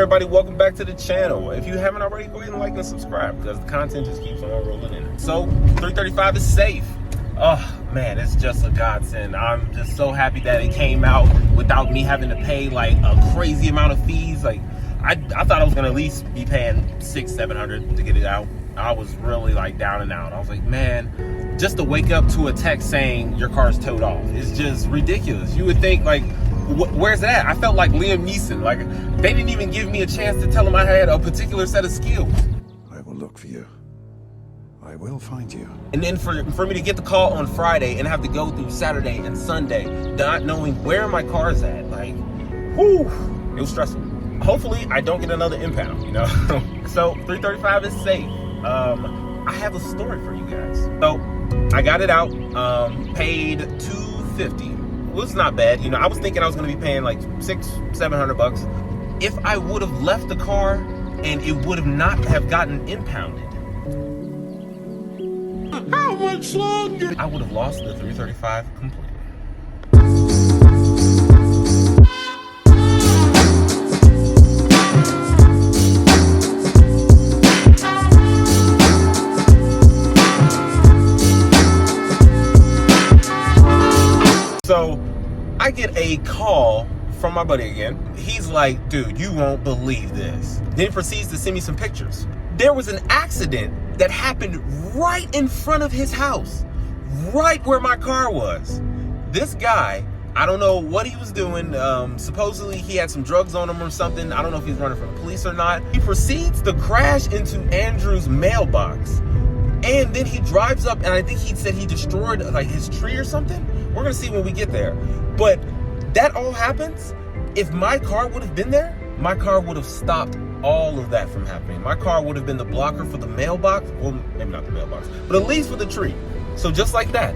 everybody, welcome back to the channel. If you haven't already, go ahead and like and subscribe because the content just keeps on rolling in. So 335 is safe. Oh man, it's just a godsend. I'm just so happy that it came out without me having to pay like a crazy amount of fees. Like I thought I was gonna at least be paying $600-700 to get it out. I was really like down and out. I was like, man, just to wake up to a text saying your car's towed off is just ridiculous. You would think like, where's that? I felt like Liam Neeson. Like they didn't even give me a chance to tell them I had a particular set of skills. I will look for you. I will find you. And then for me to get the call on Friday and have to go through Saturday and Sunday not knowing where my car's at, like, whew, it was stressful. Hopefully I don't get another impound, you know? So 335 is safe. I have a story for you guys. So I got it out, paid $250. Well, it's not bad. You know, I was thinking I was going to be paying like $600-700 if I would have left the car and it would have not have gotten impounded. How much longer? I would have lost the 335 completely. So I get a call from my buddy again. He's like, dude, you won't believe this. Then he proceeds to send me some pictures. There was an accident that happened right in front of his house, right where my car was. This guy, I don't know what he was doing. Supposedly he had some drugs on him or something. I don't know if he's running from the police or not. He proceeds to crash into Andrew's mailbox. And then he drives up, and I think he said he destroyed like his tree or something. We're gonna see when we get there. But that all happens. If my car would have been there, my car would have stopped all of that from happening. My car would have been the blocker for the mailbox. Well, maybe not the mailbox, but at least for the tree. So just like that,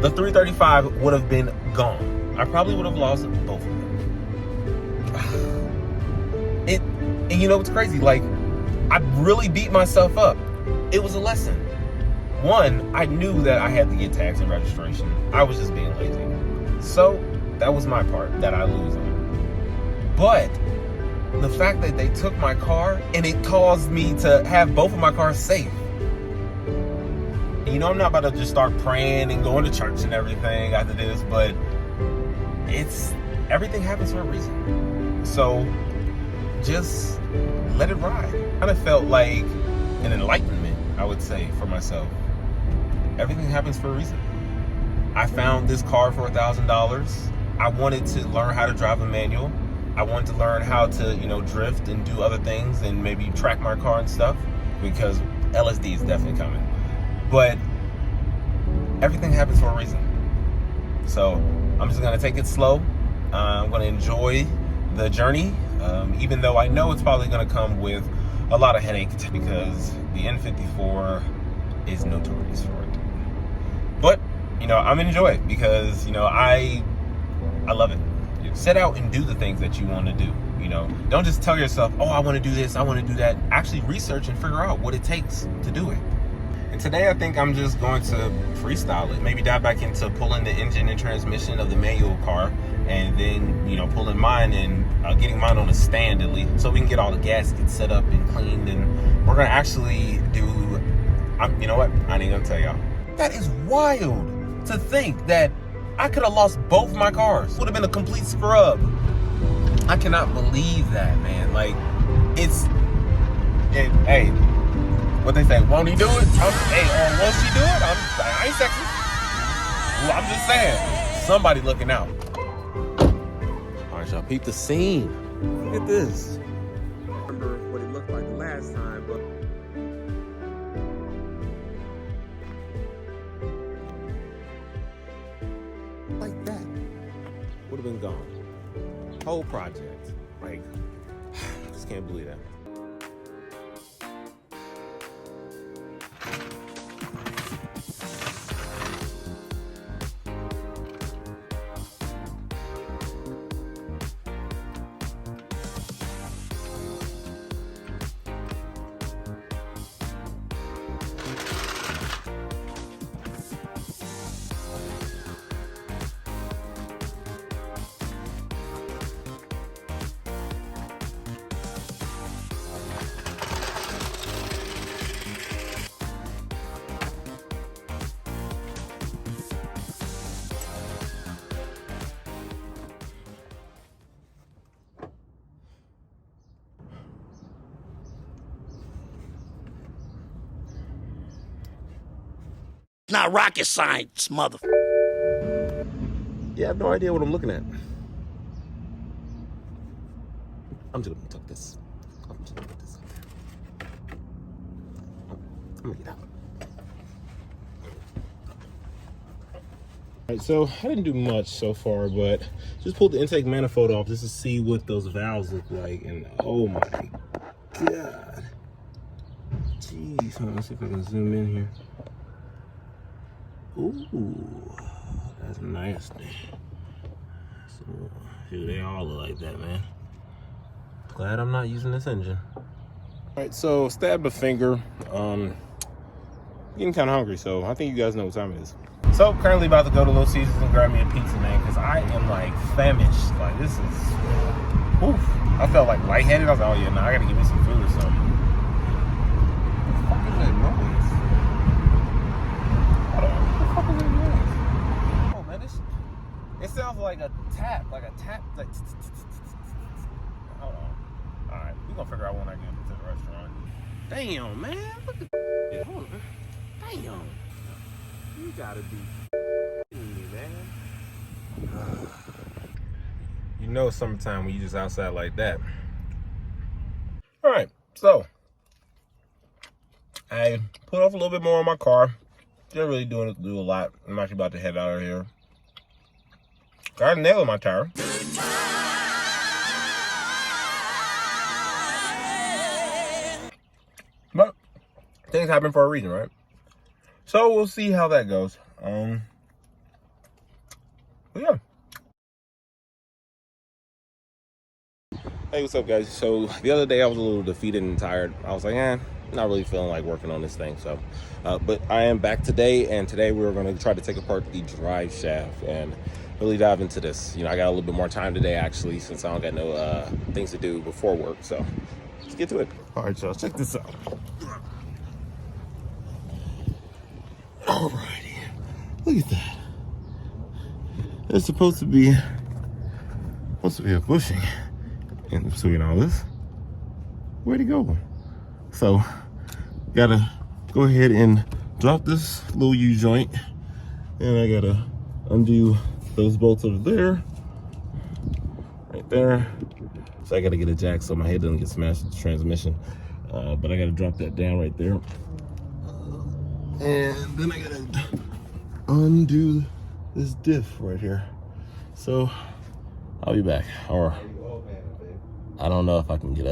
the 335 would have been gone. I probably would have lost both of them. And you know what's crazy? Like, I really beat myself up. It was a lesson. One, I knew that I had to get tax and registration. I was just being lazy. So that was my part that I lose on. But the fact that they took my car and it caused me to have both of my cars safe. You know, I'm not about to just start praying and going to church and everything after this, but everything happens for a reason. So just let it ride. Kind of felt like an enlightenment, I would say, for myself. Everything happens for a reason. I found this car for $1,000. I wanted to learn how to drive a manual. I wanted to learn how to, you know, drift and do other things and maybe track my car and stuff, because LSD is definitely coming. But everything happens for a reason. So I'm just gonna take it slow. I'm gonna enjoy the journey, even though I know it's probably gonna come with a lot of headache because the N54 is notorious for it. But, you know, I'm gonna enjoy it because, you know, I love it. Set out and do the things that you want to do. You know, don't just tell yourself, oh, I want to do this, I want to do that. Actually research and figure out what it takes to do it. And today I think I'm just going to freestyle it. Maybe dive back into pulling the engine and transmission of the manual car, and then, you know, pulling mine and getting mine on a stand at least, so we can get all the gaskets set up and cleaned. And we're gonna actually do, you know what, I ain't gonna tell y'all. That is wild to think that I could have lost both my cars. Would have been a complete scrub. I cannot believe that, man. Like, hey, what they say, won't he do it? Won't she do it? I ain't sexy. Well, I'm just saying, somebody looking out. All right, y'all, peep the scene. Look at this. I remember what it looked like the last time, but like that would have been gone. Whole project. Like, I just can't believe that. It's not rocket science, mother. Yeah, I have no idea what I'm looking at. I'm just gonna tuck this. I'm just gonna put this up there. I'm gonna get out. Alright, so I didn't do much so far, but just pulled the intake manifold off just to see what those valves look like, and oh my god. Jeez, hold on, let's see if I can zoom in here. Ooh, that's nasty. So, dude, they all look like that, man. Glad I'm not using this engine. Alright, so stabbed a finger. Getting kind of hungry, so I think you guys know what time it is. So currently about to go to Little Caesars and grab me a pizza, man, because I am like famished. Like this is, oof. I felt like lightheaded. I was like, oh yeah, nah, I gotta give me some food or something. What the fuck is that noise? Hold on, what the fuck is that noise? Oh man, it sounds like a tap, like, hold on. All right, we're gonna figure out when I get to the restaurant. Damn, man, look at it. Hold on. Damn. You gotta be kidding me, man. You know summertime when you just outside like that. All right, so I put off a little bit more on my car. Didn't really do a lot. I'm actually about to head out of here. Got a nail in my tire. But things happen for a reason, right? So we'll see how that goes. But yeah. Hey, what's up, guys? So the other day I was a little defeated and tired. I was like, not really feeling like working on this thing. So, but I am back today, and today we're going to try to take apart the drive shaft and really dive into this. You know, I got a little bit more time today, actually, since I don't got no things to do before work. So let's get to it. All right, y'all, check this out. Alrighty, look at that. It's supposed to be a bushing in between all this. Where'd it go? So, gotta go ahead and drop this little U-joint, and I gotta undo those bolts over there, right there. So I gotta get a jack so my head doesn't get smashed with the transmission. But I gotta drop that down right there. And then I gotta undo this diff right here. So I'll be back. Or I don't know if I can get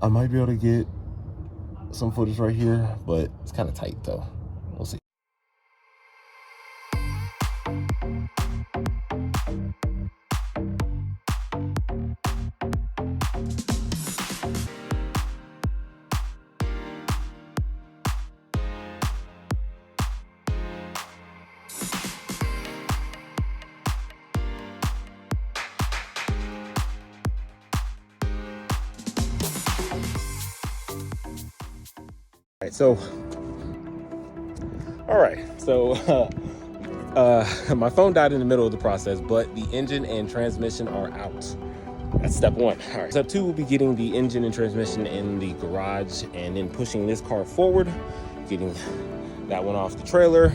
I might be able to get some footage right here, but it's kind of tight though. We'll see. All right, so my phone died in the middle of the process, but the engine and transmission are out. That's step one. All right, step two will be getting the engine and transmission in the garage and then pushing this car forward, getting that one off the trailer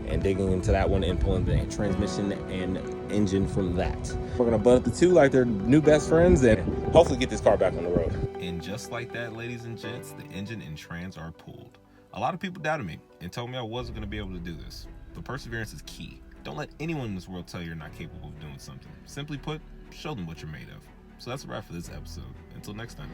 and digging into that one and pulling the transmission and engine from that. We're gonna butt the two like they're new best friends and hopefully get this car back on the road. And just like that, ladies and gents, the engine and trans are pulled. A lot of people doubted me and told me I wasn't gonna be able to do this. But perseverance is key. Don't let anyone in this world tell you you're not capable of doing something. Simply put, show them what you're made of. So that's a wrap for this episode. Until next time.